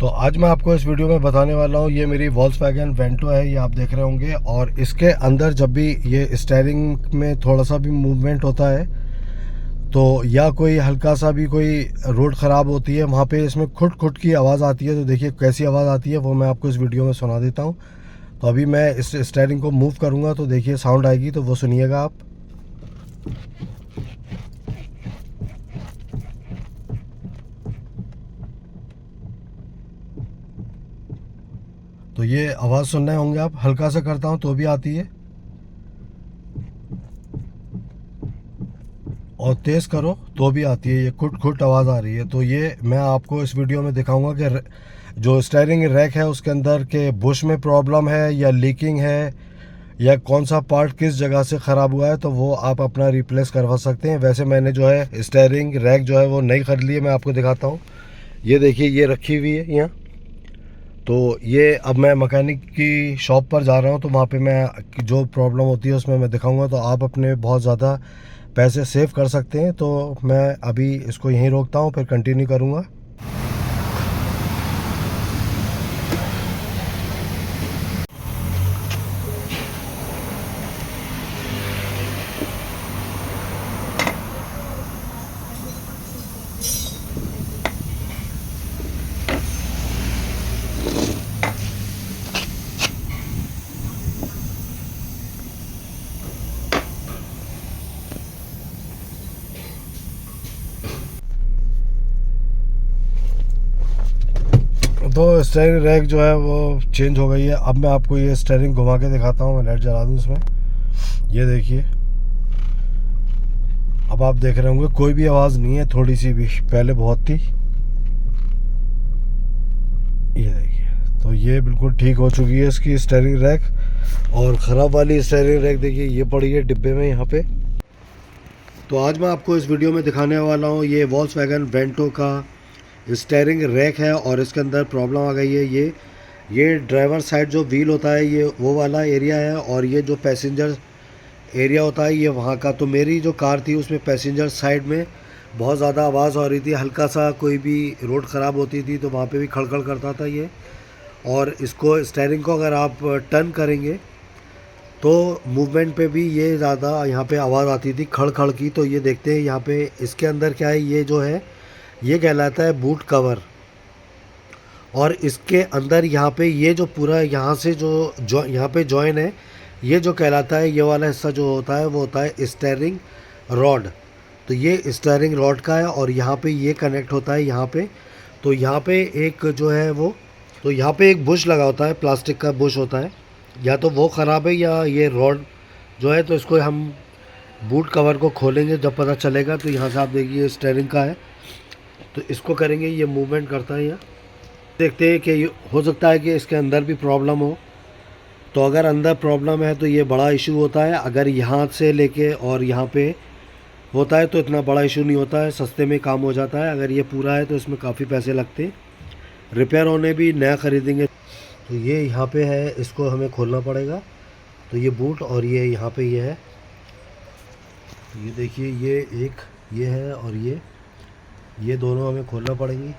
तो आज मैं आपको इस वीडियो में बताने वाला हूँ, ये मेरी वॉल्क्सवैगन वेंटो है, ये आप देख रहे होंगे। और इसके अंदर जब भी ये स्टीयरिंग में थोड़ा सा भी मूवमेंट होता है तो या कोई हल्का सा भी कोई रोड ख़राब होती है, वहाँ पे इसमें खुट खुट की आवाज़ आती है। तो देखिए कैसी आवाज़ आती है वो मैं आपको इस वीडियो में सुना देता हूँ। तो अभी मैं इस स्टीयरिंग को मूव करूँगा तो देखिए साउंड आएगी, तो वो सुनिएगा आप। तो ये आवाज़ सुन रहे होंगे आप, हल्का सा करता हूँ तो भी आती है और तेज़ करो तो भी आती है, ये खुट खुट आवाज़ आ रही है। तो ये मैं आपको इस वीडियो में दिखाऊंगा कि जो स्टीयरिंग रैक है उसके अंदर के बुश में प्रॉब्लम है या लीकिंग है या कौन सा पार्ट किस जगह से ख़राब हुआ है, तो वो आप अपना रिप्लेस करवा सकते हैं। वैसे मैंने जो है स्टीयरिंग रैक जो है वो नई ख़रीद ली है, मैं आपको दिखाता हूँ। ये देखिए ये रखी हुई है यहाँ। तो ये अब मैं मैकेनिक की शॉप पर जा रहा हूँ, तो वहाँ पे मैं जो प्रॉब्लम होती है उसमें मैं दिखाऊंगा, तो आप अपने बहुत ज़्यादा पैसे सेव कर सकते हैं। तो मैं अभी इसको यहीं रोकता हूँ, फिर कंटिन्यू करूँगा। तो स्टीयरिंग रैक जो है वो चेंज हो गई है। अब मैं आपको ये स्टीयरिंग घुमा के दिखाता हूँ। मैं लाइट जला दूँ इसमें, ये देखिए। अब आप देख रहे होंगे कोई भी आवाज़ नहीं है, थोड़ी सी भी, पहले बहुत थी। ये देखिए, तो ये बिल्कुल ठीक हो चुकी है इसकी स्टीयरिंग रैक। और ख़राब वाली स्टीयरिंग रैक देखिए ये पड़ी है डिब्बे में यहाँ पे। तो आज मैं आपको इस वीडियो में दिखाने वाला हूँ, ये वॉल्क्सवैगन वेंटो का स्टीयरिंग रैक है और इसके अंदर प्रॉब्लम आ गई है। ये ड्राइवर साइड जो व्हील होता है ये वो वाला एरिया है, और ये जो पैसेंजर एरिया होता है ये वहाँ का। तो मेरी जो कार थी उसमें पैसेंजर साइड में बहुत ज़्यादा आवाज़ हो रही थी, हल्का सा कोई भी रोड ख़राब होती थी तो वहाँ पे भी खड़खड़ करता था ये। और इसको स्टीयरिंग को अगर आप टर्न करेंगे तो मूवमेंट पे भी ये ज़्यादा यहाँ पे आवाज़ आती थी खड़ खड़ की। तो ये देखते हैं यहाँ पे इसके अंदर क्या है, ये जो है ये कहलाता है बूट कवर। और इसके अंदर यहाँ पे ये जो पूरा यहाँ से जो यहाँ पे जॉइन है, ये जो कहलाता है, ये वाला हिस्सा जो होता है वो होता है स्टीयरिंग रॉड। तो ये स्टीयरिंग रॉड का है और यहाँ पे ये कनेक्ट होता है यहाँ पे। तो यहाँ पे एक जो है वो, तो यहाँ पे एक बुश लगा होता है, प्लास्टिक का बुश होता है, या तो वो ख़राब है या ये रॉड जो है। तो इसको हम बूट कवर को खोलेंगे जब पता चलेगा। तो यहाँ से आप देखिए स्टीयरिंग का है, तो इसको करेंगे, ये मूवमेंट करता है यहाँ। देखते हैं कि हो सकता है कि इसके अंदर भी प्रॉब्लम हो। तो अगर अंदर प्रॉब्लम है तो ये बड़ा इशू होता है। अगर यहाँ से लेके और यहाँ पे होता है तो इतना बड़ा इशू नहीं होता है, सस्ते में काम हो जाता है। अगर ये पूरा है तो इसमें काफ़ी पैसे लगते हैं, रिपेयर होने भी नया ख़रीदेंगे। तो ये यहाँ पे है, इसको हमें खोलना पड़ेगा। तो ये बूट और ये यहाँ पे ये है, ये देखिए ये एक ये है और ये दोनों हमें खोलना पड़ेंगी।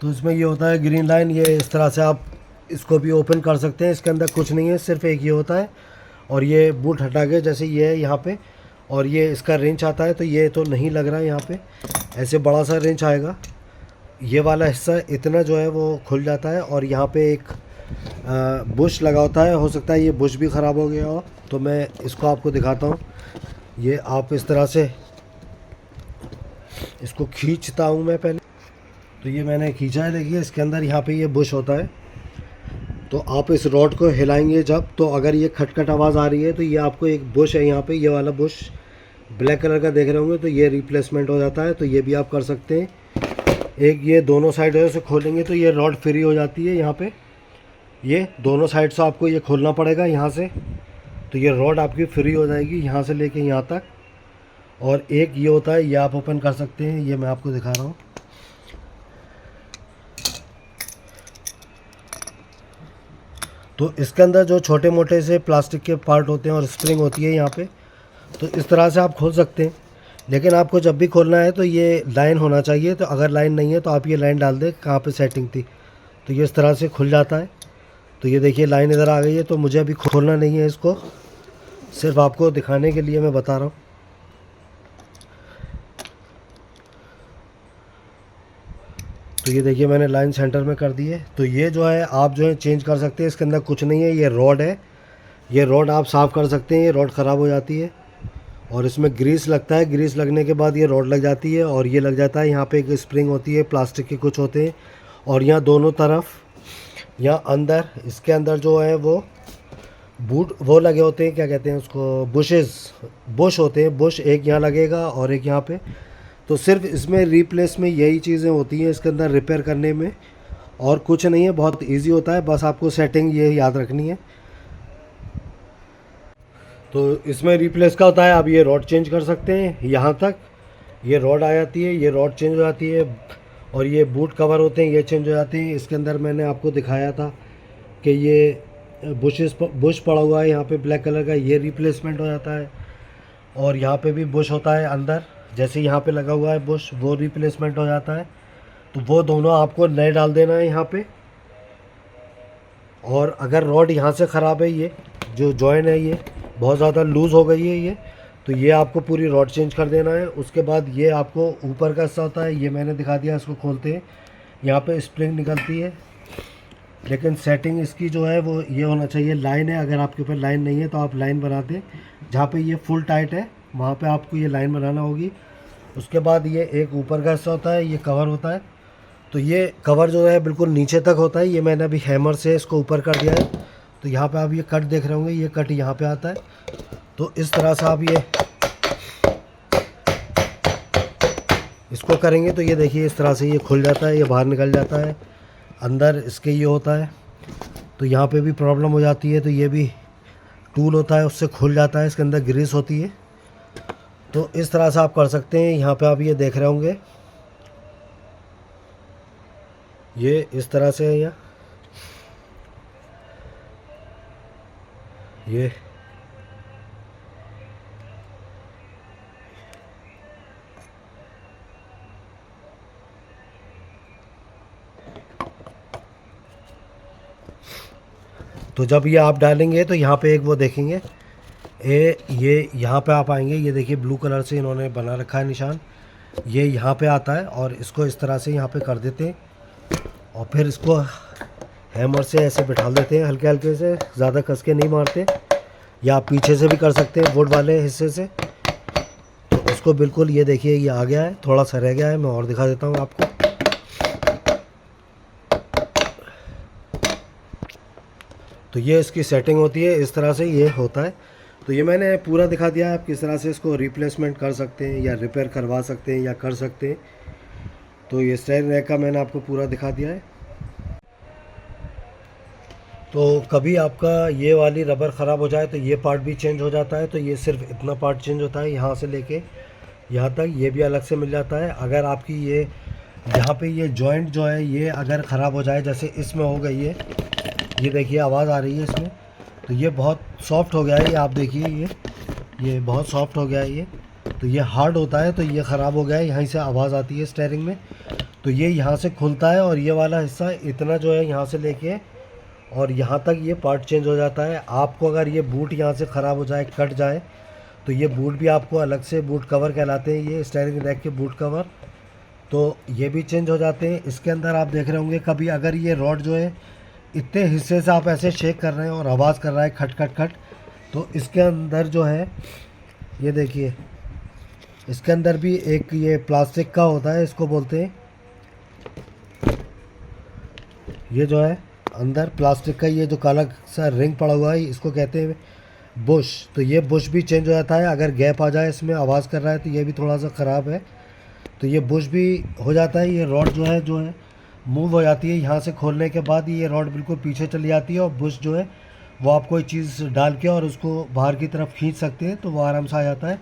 तो इसमें ये होता है ग्रीन लाइन, ये इस तरह से आप इसको भी ओपन कर सकते हैं। इसके अंदर कुछ नहीं है, सिर्फ एक ये होता है। और ये बूट हटा के जैसे ये है यहाँ पे, और ये इसका रेंच आता है। तो ये तो नहीं लग रहा है यहाँ पे, ऐसे बड़ा सा रेंच आएगा। ये वाला हिस्सा इतना जो है वो खुल जाता है। और यहाँ पे एक बुश लगा होता है, हो सकता है ये बुश भी ख़राब हो गया हो। तो मैं इसको आपको दिखाता हूँ। ये आप इस तरह से इसको खींचता हूँ मैं पहले। तो ये मैंने खींचा है, देखिए इसके अंदर यहाँ पे ये बुश होता है। तो आप इस रॉड को हिलाएंगे जब, तो अगर ये खटखट आवाज़ आ रही है तो ये आपको एक बुश है यहाँ पे, ये वाला बुश ब्लैक कलर का देख रहे होंगे, तो ये रिप्लेसमेंट हो जाता है। तो ये भी आप कर सकते हैं। एक ये दोनों साइड से खोलेंगे तो ये रॉड फ्री हो जाती है यहाँ पे। ये दोनों साइड से आपको ये खोलना पड़ेगा यहाँ से, तो ये रॉड आपकी फ्री हो जाएगी यहाँ से लेके यहाँ तक। और एक ये होता है, ये आप ओपन कर सकते हैं, ये मैं आपको दिखा रहा हूँ। तो इसके अंदर जो छोटे मोटे से प्लास्टिक के पार्ट होते हैं और स्प्रिंग होती है यहाँ पे, तो इस तरह से आप खोल सकते हैं। लेकिन आपको जब भी खोलना है तो ये लाइन होना चाहिए, तो अगर लाइन नहीं है तो आप ये लाइन डाल दें कहाँ पे सेटिंग थी, तो ये इस तरह से खुल जाता है। तो ये देखिए लाइन इधर आ गई है, तो मुझे अभी खोलना नहीं है इसको, सिर्फ आपको दिखाने के लिए मैं बता रहा हूँ। तो ये देखिए मैंने लाइन सेंटर में कर दी है। तो ये जो है आप जो है चेंज कर सकते हैं, इसके अंदर कुछ नहीं है, ये रॉड है, ये रॉड आप साफ़ कर सकते हैं। ये रॉड ख़राब हो जाती है और इसमें ग्रीस लगता है, ग्रीस लगने के बाद ये रॉड लग जाती है और ये लग जाता है। यहाँ पे एक स्प्रिंग होती है, प्लास्टिक के कुछ होते हैं, और यहाँ दोनों तरफ, यहाँ अंदर, इसके अंदर जो है वो बूट वो लगे होते हैं, क्या कहते हैं उसको, बुश होते हैं, बुश एक यहाँ लगेगा और एक यहाँ पे। तो सिर्फ इसमें रिप्लेस में यही चीज़ें होती हैं इसके अंदर रिपेयर करने में, और कुछ नहीं है, बहुत इजी होता है, बस आपको सेटिंग ये याद रखनी है। तो इसमें रिप्लेस का होता है, आप ये रॉड चेंज कर सकते हैं, यहाँ तक ये रॉड आ जाती है, ये रॉड चेंज हो जाती है, और ये बूट कवर होते हैं ये चेंज हो जाते हैं। इसके अंदर मैंने आपको दिखाया था कि ये बुश पड़ा हुआ है यहाँ पे ब्लैक कलर का, ये रिप्लेसमेंट हो जाता है। और यहाँ पे भी बुश होता है अंदर, जैसे यहाँ पे लगा हुआ है बुश, वो रिप्लेसमेंट हो जाता है। तो वो दोनों आपको नए डाल देना है यहाँ पे। और अगर रॉड यहाँ से ख़राब है, ये जो जॉइन है ये बहुत ज़्यादा लूज़ हो गई है ये, तो ये आपको पूरी रॉड चेंज कर देना है। उसके बाद ये आपको ऊपर का हिस्सा होता है, ये मैंने दिखा दिया, इसको खोलते हैं, यहाँ पे स्प्रिंग निकलती है, लेकिन सेटिंग इसकी जो है वो ये होना चाहिए, लाइन है, अगर आपके ऊपर लाइन नहीं है तो आप लाइन बना दें, जहाँ पे ये फुल टाइट है वहाँ पे आपको ये लाइन बनाना होगी। उसके बाद ये एक ऊपर का हिस्सा होता है, ये कवर होता है, तो ये कवर जो है बिल्कुल नीचे तक होता है, ये मैंने अभी हैमर से इसको ऊपर कर दिया है। तो यहाँ पे आप ये कट देख रहे होंगे, ये कट यहाँ पे आता है। तो इस तरह से आप ये इसको करेंगे तो ये देखिए इस तरह से ये खुल जाता है, ये बाहर निकल जाता है, अंदर इसके ये होता है। तो यहाँ पे भी प्रॉब्लम हो जाती है, तो ये भी टूल होता है उससे खुल जाता है, इसके अंदर ग्रीस होती है। तो इस तरह से आप कर सकते हैं। यहाँ पे आप ये देख रहे होंगे, ये इस तरह से है ये तो जब ये आप डालेंगे तो यहाँ पे एक वो देखेंगे, ये यहाँ पे आप आएंगे, ये देखिए ब्लू कलर से इन्होंने बना रखा है निशान, ये यहाँ पे आता है, और इसको इस तरह से यहाँ पे कर देते हैं, और फिर इसको हैमर से ऐसे बिठा देते हैं, हल्के हल्के से, ज़्यादा कस के नहीं मारते, या आप पीछे से भी कर सकते हैं वुड वाले हिस्से से। तो उसको बिल्कुल, ये देखिए ये आ गया है, थोड़ा सा रह गया है, मैं और दिखा देता हूँ आपको। तो ये इसकी सेटिंग होती है, इस तरह से ये होता है। तो ये मैंने पूरा दिखा दिया है, आप किस तरह से इसको रिप्लेसमेंट कर सकते हैं या रिपेयर करवा सकते हैं या कर सकते हैं। तो ये स्टेयरिंग रैक का मैंने आपको पूरा दिखा दिया है। तो कभी आपका ये वाली रबर ख़राब हो जाए तो ये पार्ट भी चेंज हो जाता है। तो ये सिर्फ इतना पार्ट चेंज होता है, यहाँ से लेके यहाँ तक, ये भी अलग से मिल जाता है। अगर आपकी ये यहाँ पे ये जॉइंट जो है ये अगर ख़राब हो जाए, जैसे इसमें हो गई है, ये देखिए आवाज़ आ रही है इसमें, तो ये बहुत सॉफ्ट हो गया है, ये आप देखिए ये बहुत सॉफ्ट हो गया है ये। तो ये हार्ड होता है, तो ये ख़राब हो गया है, यहीं से आवाज़ आती है स्टीयरिंग में। तो ये यहाँ से खुलता है, और ये वाला हिस्सा इतना जो है यहाँ से लेके और यहाँ तक ये पार्ट चेंज हो जाता है। आपको अगर ये बूट यहाँ से ख़राब हो जाए, कट जाए, तो ये बूट भी आपको अलग से, बूट कवर कहलाते हैं ये स्टीयरिंग रैक के बूट कवर, तो ये भी चेंज हो जाते हैं। इसके अंदर आप देख रहे होंगे, कभी अगर ये रॉड जो है इतने हिस्से से आप ऐसे शेक कर रहे हैं और आवाज़ कर रहा है खट खट खट, तो इसके अंदर जो है ये देखिए, इसके अंदर भी एक ये प्लास्टिक का होता है, इसको बोलते हैं, ये जो है अंदर प्लास्टिक का ये जो काला सा रिंग पड़ा हुआ है, इसको कहते हैं बुश। तो ये बुश भी चेंज हो जाता है, अगर गैप आ जाए इसमें, आवाज़ कर रहा है, तो ये भी थोड़ा सा ख़राब है, तो ये बुश भी हो जाता है। ये रॉड जो है मूव हो जाती है, यहाँ से खोलने के बाद ये रॉड बिल्कुल पीछे चली जाती है, और बुश जो है वो आप कोई चीज़ डाल के और उसको बाहर की तरफ खींच सकते हैं, तो वो आराम से आ जाता है।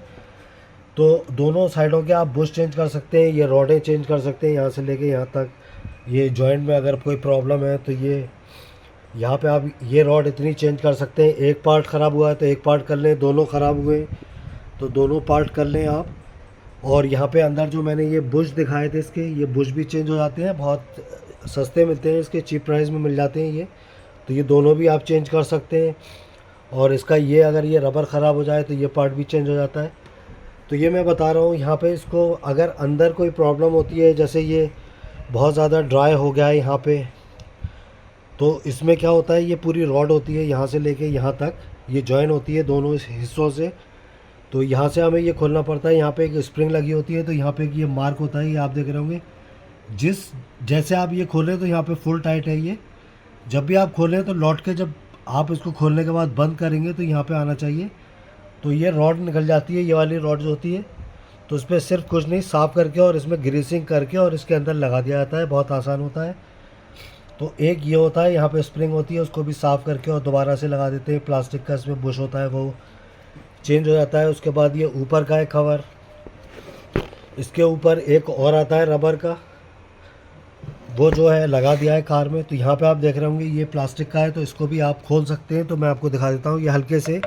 तो दोनों साइडों के आप बुश चेंज कर सकते हैं, ये रॉडें चेंज कर सकते हैं यहाँ से लेके यहाँ तक। ये जॉइंट में अगर कोई प्रॉब्लम है तो ये यहाँ पे आप ये रॉड इतनी चेंज कर सकते हैं। एक पार्ट ख़राब हुआ है तो एक पार्ट कर लें, दोनों ख़राब हुए तो दोनों पार्ट कर लें आप। और यहाँ पे अंदर जो मैंने ये बुश दिखाए थे इसके, ये बुश भी चेंज हो जाते हैं, बहुत सस्ते मिलते हैं, इसके चीप प्राइस में मिल जाते हैं ये। तो ये दोनों भी आप चेंज कर सकते हैं। और इसका ये अगर ये रबर ख़राब हो जाए तो ये पार्ट भी चेंज हो जाता है। तो ये मैं बता रहा हूँ यहाँ पे इसको अगर अंदर कोई प्रॉब्लम होती है, जैसे ये बहुत ज़्यादा ड्राई हो गया है यहाँ पे, तो इसमें क्या होता है, ये पूरी रॉड होती है यहाँ से लेके यहाँ तक, ये जॉइन होती है दोनों इस हिस्सों से। तो यहाँ से हमें ये खोलना पड़ता है। यहाँ पे एक स्प्रिंग लगी होती है, तो यहाँ पे ये मार्क होता है, ये आप देख रहे होंगे। जैसे आप ये खोलें तो यहाँ पे फुल टाइट है ये। जब भी आप खोलें तो लौट के जब आप इसको खोलने के बाद बंद करेंगे तो यहाँ पे आना चाहिए। तो ये रॉड निकल जाती है, ये वाली रॉड जो होती है। तो इस पर सिर्फ कुछ नहीं, साफ़ करके और इसमें ग्रीसिंग करके और इसके अंदर लगा दिया जाता है, बहुत आसान होता है। तो एक ये होता है, यहाँ पे स्प्रिंग होती है, उसको भी साफ़ करके और दोबारा से लगा देते हैं। प्लास्टिक का इसमें बुश होता है, वो चेंज हो जाता है। उसके बाद ये ऊपर का है कवर, इसके ऊपर एक और आता है रबर का, वो जो है लगा दिया है कार में। तो यहाँ पे आप देख रहे होंगे ये प्लास्टिक का है, तो इसको भी आप खोल सकते हैं। तो मैं आपको दिखा देता हूँ, ये हल्के से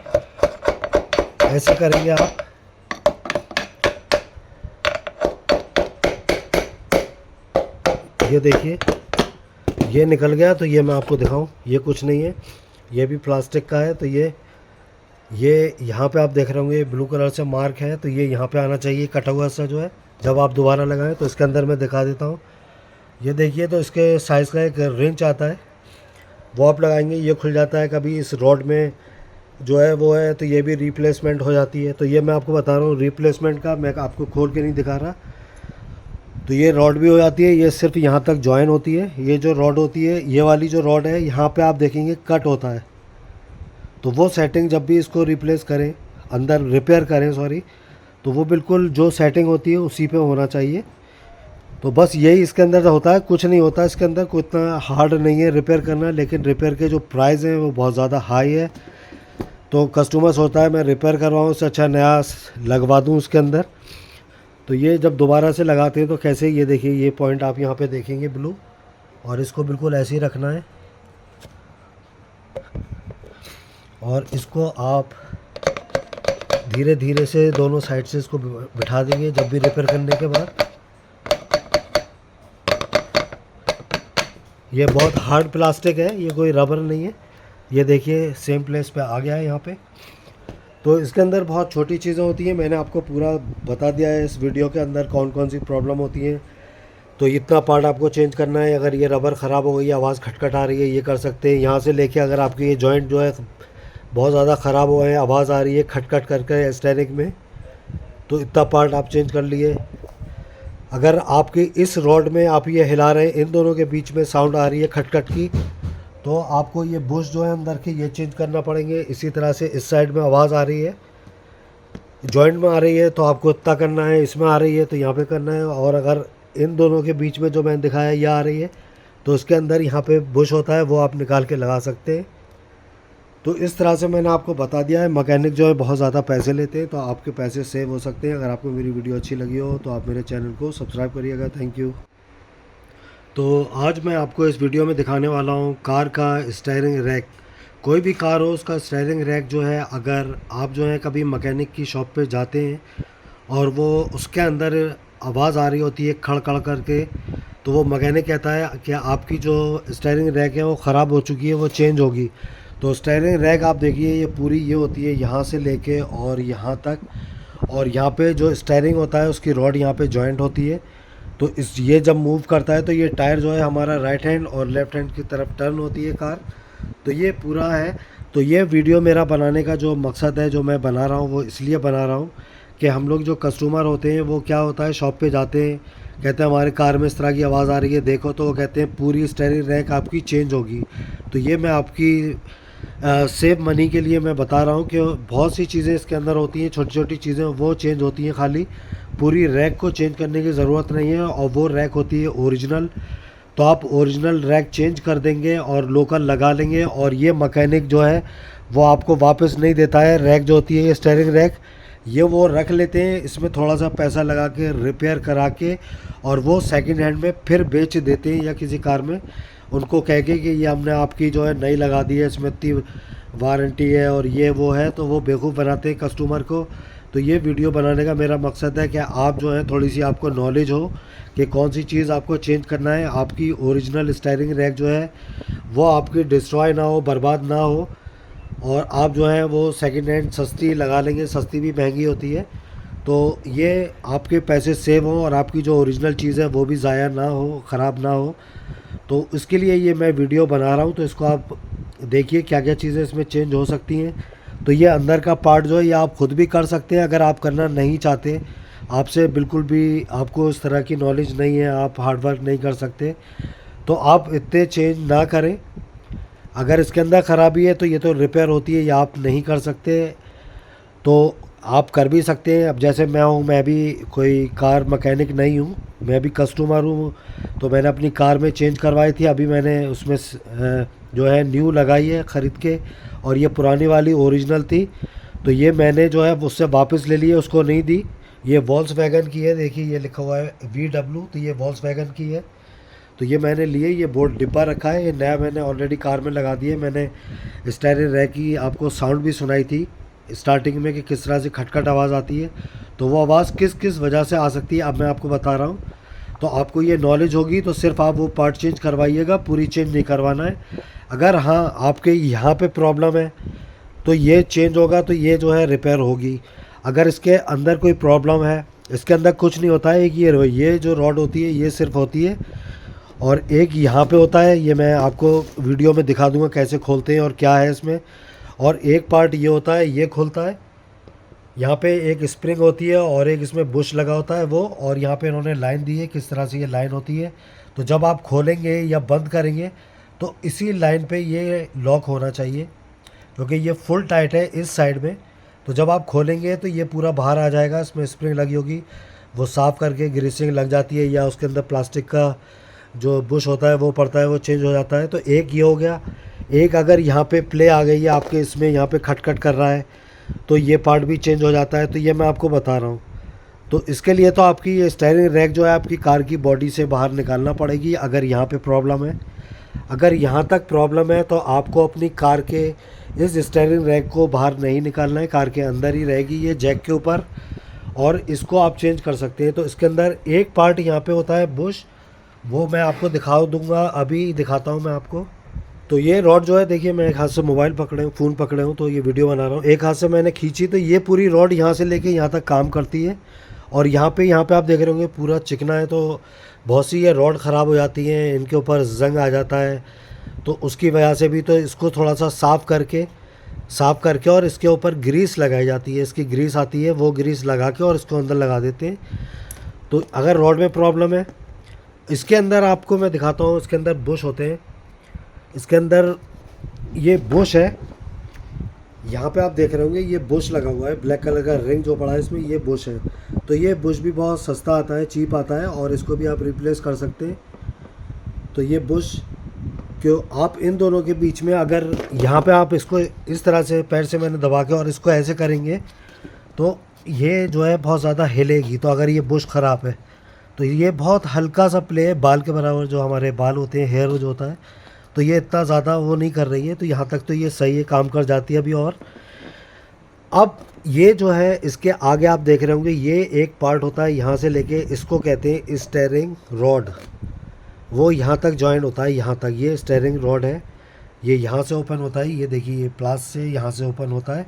ऐसे करेंगे आप, ये देखिए ये निकल गया। तो ये मैं आपको दिखाऊं, ये कुछ नहीं है, ये भी प्लास्टिक का है। तो ये यहाँ पे आप देख रहे होंगे ब्लू कलर से मार्क है, तो ये यहाँ पे आना चाहिए कटा हुआ सा जो है। जब आप दोबारा लगाएं तो इसके अंदर मैं दिखा देता हूँ, ये देखिए। तो इसके साइज़ का एक रेंच आता है, वो आप लगाएंगे, ये खुल जाता है। कभी इस रॉड में जो है वो है, तो ये भी रिप्लेसमेंट हो जाती है। तो ये मैं आपको बता रहा हूँ रिप्लेसमेंट का, मैं आपको खोल के नहीं दिखा रहा। तो ये रॉड भी हो जाती है, ये सिर्फ यहाँ तक जॉइन होती है। ये जो रॉड होती है, ये वाली जो रॉड है, यहाँ पे आप देखेंगे कट होता है। तो वो सेटिंग जब भी इसको रिप्लेस करें, अंदर रिपेयर करें सॉरी, तो वो बिल्कुल जो सेटिंग होती है उसी पे होना चाहिए। तो बस यही इसके अंदर होता है, कुछ नहीं होता इसके अंदर, कोई इतना हार्ड नहीं है रिपेयर करना। लेकिन रिपेयर के जो प्राइस हैं वो बहुत ज़्यादा हाई है। तो कस्टमर सोचता है मैं रिपेयर करवाऊँ, उससे अच्छा नया लगवा दूँ उसके अंदर। तो ये जब दोबारा से लगाते हैं तो कैसे, ये देखिए ये पॉइंट आप यहाँ पे देखेंगे ब्लू, और इसको बिल्कुल ऐसे ही रखना है। और इसको आप धीरे धीरे से दोनों साइड से इसको बिठा देंगे जब भी रिपेयर करने के बाद। ये बहुत हार्ड प्लास्टिक है, ये कोई रबर नहीं है। ये देखिए सेम प्लेस पे आ गया है यहाँ पे। तो इसके अंदर बहुत छोटी चीज़ें होती हैं, मैंने आपको पूरा बता दिया है इस वीडियो के अंदर कौन कौन सी प्रॉब्लम होती हैं। तो इतना पार्ट आपको चेंज करना है। अगर ये रबर ख़राब हो गई, आवाज़ खटखट आ रही है, ये कर सकते हैं। यहाँ से लेके अगर आपके ये जॉइंट जो है बहुत ज़्यादा ख़राब हुए हैं, आवाज़ आ रही है खटखट करके स्टेयरिंग में, तो इतना पार्ट आप चेंज कर लिए। अगर आपकी इस रॉड में आप ये हिला रहे हैं, इन दोनों के बीच में साउंड आ रही है खटखट की, तो आपको ये बुश जो है अंदर के ये चेंज करना पड़ेंगे। इसी तरह से इस साइड में आवाज़ आ रही है, जॉइंट में आ रही है, तो आपको इतना करना है। इसमें आ रही है तो यहाँ पे करना है। और अगर इन दोनों के बीच में जो मैंने दिखाया ये आ रही है, तो उसके अंदर यहाँ पे बुश होता है, वो आप निकाल के लगा सकते हैं। तो इस तरह से मैंने आपको बता दिया है। मैकेनिक जो है बहुत ज़्यादा पैसे लेते हैं, तो आपके पैसे सेव हो सकते हैं। अगर आपको मेरी वीडियो अच्छी लगी हो तो आप मेरे चैनल को सब्सक्राइब करिएगा। Thank you. तो आज मैं आपको इस वीडियो में दिखाने वाला हूँ कार का स्टीयरिंग रैक। कोई भी कार हो उसका स्टीयरिंग रैक जो है, अगर आप जो है कभी मैकेनिक की शॉप पे जाते हैं और वो उसके अंदर आवाज़ आ रही होती है खड़ खड़ करके, तो वो मैकेनिक कहता है कि आपकी जो स्टीयरिंग रैक है वो ख़राब हो चुकी है, वो चेंज होगी। तो स्टीयरिंग रैक आप देखिए, ये पूरी ये होती है यहाँ से लेके और यहाँ तक, और यहाँ पे जो स्टीयरिंग होता है उसकी रॉड यहाँ पे जॉइंट होती है। तो ये जब मूव करता है तो ये टायर जो है हमारा राइट हैंड और लेफ़्ट हैंड की तरफ टर्न होती है कार। तो ये पूरा है। तो ये वीडियो मेरा बनाने का जो मकसद है, जो मैं बना रहा हूँ, वो इसलिए बना रहा हूँ कि हम लोग जो कस्टमर होते हैं वो क्या होता है, शॉप पे जाते हैं, कहते हैं हमारे कार में इस तरह की आवाज़ आ रही है, देखो, तो वो कहते हैं पूरी स्टीयरिंग रैक आपकी चेंज होगी। तो ये मैं आपकी सेव मनी के लिए मैं बता रहा हूँ कि बहुत सी चीज़ें इसके अंदर होती हैं, छोटी छोटी चीज़ें वो चेंज होती हैं, खाली पूरी रैक को चेंज करने की ज़रूरत नहीं है। और वो रैक होती है ओरिजिनल, तो आप ओरिजिनल रैक चेंज कर देंगे और लोकल लगा लेंगे, और ये मैकेनिक जो है वो आपको वापस नहीं देता है। रैक जो होती है ये स्टीयरिंग रैक, ये वो रख लेते हैं, इसमें थोड़ा सा पैसा लगा के रिपेयर करा के, और वो सेकंड हैंड में फिर बेच देते हैं, या किसी कार में उनको कह के कि ये हमने आपकी जो है नई लगा दी है, इसमें इतनी वारंटी है और ये वो है। तो वो बेवकूफ़ बनाते हैं कस्टमर को। तो ये वीडियो बनाने का मेरा मकसद है कि आप जो है थोड़ी सी आपको नॉलेज हो कि कौन सी चीज़ आपको चेंज करना है, आपकी ओरिजिनल स्टीयरिंग रैक जो है वो आपकी डिस्ट्रॉय ना हो, बर्बाद ना हो, और आप जो है वो सेकंड हैंड सस्ती लगा लेंगे, सस्ती भी महंगी होती है। तो ये आपके पैसे सेव हों और आपकी जो ओरिजिनल चीज़ है वो भी ज़ाया ना हो, ख़राब ना हो। तो इसके लिए ये मैं वीडियो बना रहा हूँ। तो इसको आप देखिए क्या क्या चीज़ें इसमें चेंज हो सकती हैं। तो ये अंदर का पार्ट जो है ये आप खुद भी कर सकते हैं अगर आप करना नहीं चाहते, आपसे बिल्कुल भी आपको इस तरह की नॉलेज नहीं है, आप हार्ड वर्क नहीं कर सकते, तो आप इतने चेंज ना करें। अगर इसके अंदर ख़राबी है तो ये तो रिपेयर होती है, या आप नहीं कर सकते तो आप कर भी सकते हैं। अब जैसे मैं हूँ, मैं भी कोई कार मैकेनिक नहीं हूँ, मैं भी कस्टमर हूँ। तो मैंने अपनी कार में चेंज करवाई थी, अभी मैंने उसमें जो है न्यू लगाई है ख़रीद के, और ये पुरानी वाली ओरिजिनल थी। तो ये मैंने जो है उससे वापस ले लिए, उसको नहीं दी। ये वॉल्क्सवैगन की है, देखिए ये लिखा हुआ है VW, तो ये वॉल्क्सवैगन की है। तो ये मैंने लिए, ये बोर्ड डिब्बा रखा है, ये नया मैंने ऑलरेडी कार में लगा दिया। मैंने स्टीयरिंग रैक की आपको साउंड भी सुनाई थी स्टार्टिंग में कि किस तरह से खटखट आवाज़ आती है। तो वो आवाज़ किस किस वजह से आ सकती है अब मैं आपको बता रहा हूँ। तो आपको ये नॉलेज होगी तो सिर्फ आप वो पार्ट चेंज करवाइएगा, पूरी चेंज नहीं करवाना है। अगर हाँ आपके यहाँ पे प्रॉब्लम है तो ये चेंज होगा, तो ये जो है रिपेयर होगी। अगर इसके अंदर कोई प्रॉब्लम है, इसके अंदर कुछ नहीं होता है, ये जो रॉड होती है ये सिर्फ होती है, और एक यहाँ पे होता है, ये मैं आपको वीडियो में दिखा दूंगा कैसे खोलते हैं और क्या है इसमें। और एक पार्ट ये होता है, ये खुलता है, यहाँ पे एक स्प्रिंग होती है और एक इसमें बुश लगा होता है वो, और यहाँ पे इन्होंने लाइन दी है किस तरह से ये लाइन होती है। तो जब आप खोलेंगे या बंद करेंगे तो इसी लाइन पे ये लॉक होना चाहिए, क्योंकि ये फुल टाइट है इस साइड में। तो जब आप खोलेंगे तो ये पूरा बाहर आ जाएगा, इसमें स्प्रिंग लगी होगी, वो साफ़ करके ग्रीसिंग लग जाती है, या उसके अंदर प्लास्टिक का जो बुश होता है वो पड़ता है, वो चेंज हो जाता है। तो एक ये हो गया। एक अगर यहाँ पे प्ले आ गई है आपके, इसमें यहाँ पे खटखट कर रहा है, तो ये पार्ट भी चेंज हो जाता है। तो ये मैं आपको बता रहा हूँ। तो इसके लिए तो आपकी ये स्टीयरिंग रैक जो है आपकी कार की बॉडी से बाहर निकालना पड़ेगी अगर यहाँ पे प्रॉब्लम है। अगर यहाँ तक प्रॉब्लम है तो आपको अपनी कार के इस स्टीयरिंग रैक को बाहर नहीं निकालना है, कार के अंदर ही रहेगी ये जैक के ऊपर, और इसको आप चेंज कर सकते हैं। तो इसके अंदर एक पार्ट यहाँ पे होता है बुश, वो मैं आपको दिखा दूंगा, अभी दिखाता हूँ मैं आपको। तो ये रॉड जो है, देखिए मैं एक हाथ से मोबाइल पकड़े हूँ, फ़ोन पकड़े हूँ, तो ये वीडियो बना रहा हूँ, एक हाथ से मैंने खींची, तो ये पूरी रॉड यहाँ से लेके यहाँ तक काम करती है। और यहाँ पे आप देख रहे होंगे पूरा चिकना है, तो बहुत सी ये रॉड ख़राब हो जाती हैं, इनके ऊपर जंग आ जाता है। तो उसकी वजह से भी तो इसको थोड़ा सा साफ़ करके और इसके ऊपर ग्रीस लगाई जाती है, इसकी ग्रीस आती है, वो ग्रीस लगा के और इसको अंदर लगा देते हैं। तो अगर रॉड में प्रॉब्लम है, इसके अंदर आपको मैं दिखाता हूँ, इसके अंदर बुश होते हैं, इसके अंदर ये बुश है, यहाँ पे आप देख रहे होंगे ये बुश लगा हुआ है, ब्लैक कलर का रिंग जो पड़ा है इसमें, ये बुश है। तो ये बुश भी बहुत सस्ता आता है, चीप आता है, और इसको भी आप रिप्लेस कर सकते हैं। तो ये बुश क्यों, आप इन दोनों के बीच में अगर यहाँ पे आप इसको इस तरह से पैर से मैंने दबा के और इसको ऐसे करेंगे तो ये जो है बहुत ज़्यादा हिलेगी। तो अगर ये बुश ख़राब है तो ये बहुत हल्का सा प्ले है, बाल के बराबर जो हमारे बाल होते हैं, हेयर जो होता है, तो ये इतना ज़्यादा वो नहीं कर रही है। तो यहाँ तक तो ये सही है, काम कर जाती है अभी। और अब ये जो है इसके आगे आप देख रहे होंगे, ये एक पार्ट होता है यहाँ से लेके, इसको कहते हैं स्टीयरिंग रॉड, वो यहाँ तक जॉइंट होता है, यहाँ तक ये स्टीयरिंग रॉड है, ये यहाँ से ओपन होता है, ये देखिए ये प्लास से यहाँ से ओपन होता है,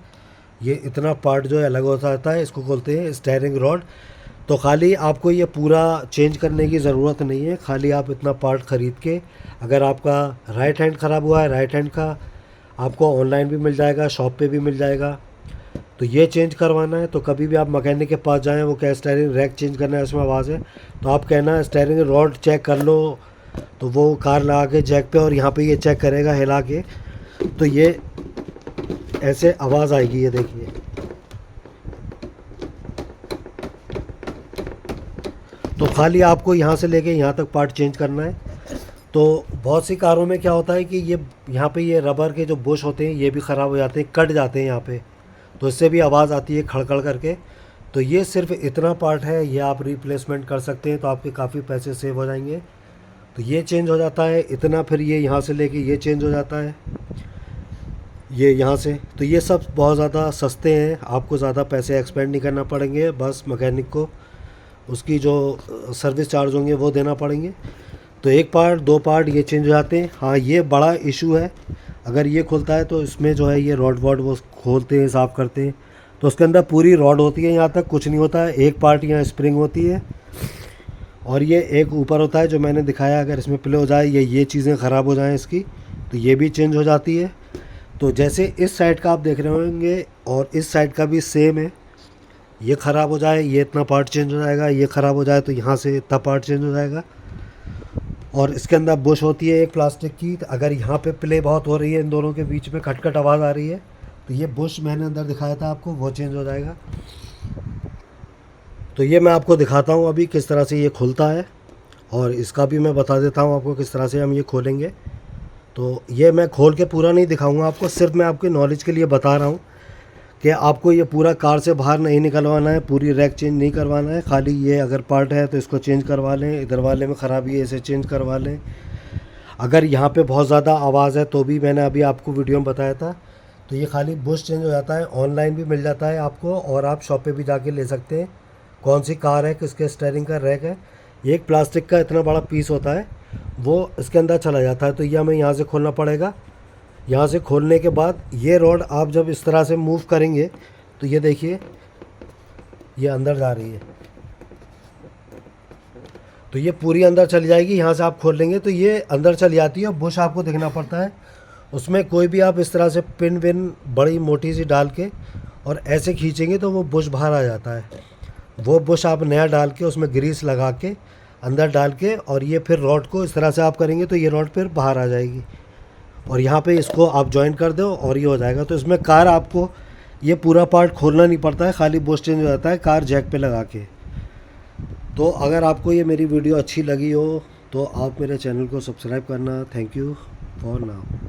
ये इतना पार्ट जो है अलग होता है, इसको बोलते हैं स्टीयरिंग रॉड। तो खाली आपको ये पूरा चेंज करने की ज़रूरत नहीं है, खाली आप इतना पार्ट ख़रीद के, अगर आपका राइट हैंड ख़राब हुआ है, राइट हैंड का आपको ऑनलाइन भी मिल जाएगा, शॉप पे भी मिल जाएगा, तो ये चेंज करवाना है तो कभी भी आप मैकेनिक के पास जाएं, वो क्या स्टीयरिंग रैक चेंज करना है, उसमें आवाज़ है, तो आप कहना स्टीयरिंग रॉड चेक कर लो, तो वो कार लगा के जैक पे और यहाँ पे ये चेक करेगा हिला के, तो ये ऐसे आवाज़ आएगी, ये देखिए। तो खाली आपको यहाँ से लेके यहाँ तक पार्ट चेंज करना है। तो बहुत सी कारों में क्या होता है कि ये यहाँ पे ये रबर के जो बुश होते हैं ये भी ख़राब हो जाते हैं, कट जाते हैं यहाँ पे, तो इससे भी आवाज़ आती है खड़खड़ करके। तो ये सिर्फ इतना पार्ट है, ये आप रिप्लेसमेंट कर सकते हैं, तो आपके काफ़ी पैसे सेव हो जाएंगे। तो ये चेंज हो जाता है इतना, फिर ये यहाँ से लेके ये चेंज हो जाता है। ये यहाँ से, तो ये सब बहुत ज़्यादा सस्ते हैं, आपको ज़्यादा पैसे एक्सपेंड नहीं करना पड़ेंगे, बस मैकेनिक को उसकी जो सर्विस चार्ज होंगे वो देना पड़ेंगे। तो एक पार्ट 2 पार्ट ये चेंज हो जाते हैं। हाँ, ये बड़ा इशू है, अगर ये खुलता है तो इसमें जो है ये रॉड वॉड वो खोलते हैं, साफ़ करते हैं, तो उसके अंदर पूरी रॉड होती है, यहाँ तक कुछ नहीं होता है। एक पार्ट यहाँ स्प्रिंग होती है और ये एक ऊपर होता है जो मैंने दिखाया, अगर इसमें प्ले हो जाए ये चीज़ें ख़राब हो जाएँ इसकी, तो ये भी चेंज हो जाती है। तो जैसे इस साइड का आप देख रहे होंगे और इस साइड का भी सेम है, ये ख़राब हो जाए ये इतना पार्ट चेंज हो जाएगा, ये ख़राब हो जाए तो यहाँ से इतना पार्ट चेंज हो जाएगा। और इसके अंदर बुश होती है एक प्लास्टिक की, तो अगर यहाँ पे प्ले बहुत हो रही है, इन दोनों के बीच में खटखट आवाज़ आ रही है, तो ये बुश मैंने अंदर दिखाया था आपको, वो चेंज हो जाएगा। तो ये मैं आपको दिखाता हूँ अभी किस तरह से ये खुलता है, और इसका भी मैं बता देता हूँ आपको किस तरह से हम ये खोलेंगे। तो ये मैं खोल के पूरा नहीं दिखाऊंगा आपको, सिर्फ मैं आपके नॉलेज के लिए बता रहा हूँ कि आपको ये पूरा कार से बाहर नहीं निकलवाना है, पूरी रैक चेंज नहीं करवाना है, खाली ये अगर पार्ट है तो इसको चेंज करवा लें, इधर वाले में ख़राबी है इसे चेंज करवा लें। अगर यहाँ पे बहुत ज़्यादा आवाज़ है तो भी मैंने अभी आपको वीडियो में बताया था, तो ये खाली बुश चेंज हो जाता है, ऑनलाइन भी मिल जाता है आपको, और आप शॉप पे भी जाके ले सकते हैं। कौन सी कार है, किसके स्टीयरिंग का रैक है, ये एक प्लास्टिक का इतना बड़ा पीस होता है, वो इसके अंदर चला जाता है। तो ये हमें यहाँ से खोलना पड़ेगा। यहाँ से खोलने के बाद ये रॉड आप जब इस तरह से मूव करेंगे तो ये देखिए ये अंदर जा रही है, तो ये पूरी अंदर चली जाएगी। यहाँ से आप खोल लेंगे तो ये अंदर चली जाती है, और बुश आपको देखना पड़ता है उसमें। कोई भी आप इस तरह से पिन विन बड़ी मोटी सी डाल के और ऐसे खींचेंगे तो वो बुश बाहर आ जाता है। वो बुश आप नया डाल के उसमें ग्रीस लगा के अंदर डाल के, और ये फिर रॉड को इस तरह से आप करेंगे तो ये रॉड फिर बाहर आ जाएगी, और यहाँ पे इसको आप जॉइन कर दो और ये हो जाएगा। तो इसमें कार आपको ये पूरा पार्ट खोलना नहीं पड़ता है, खाली बुश चेंज हो जाता है कार जैक पे लगा के। तो अगर आपको ये मेरी वीडियो अच्छी लगी हो तो आप मेरे चैनल को सब्सक्राइब करना। Thank you for now.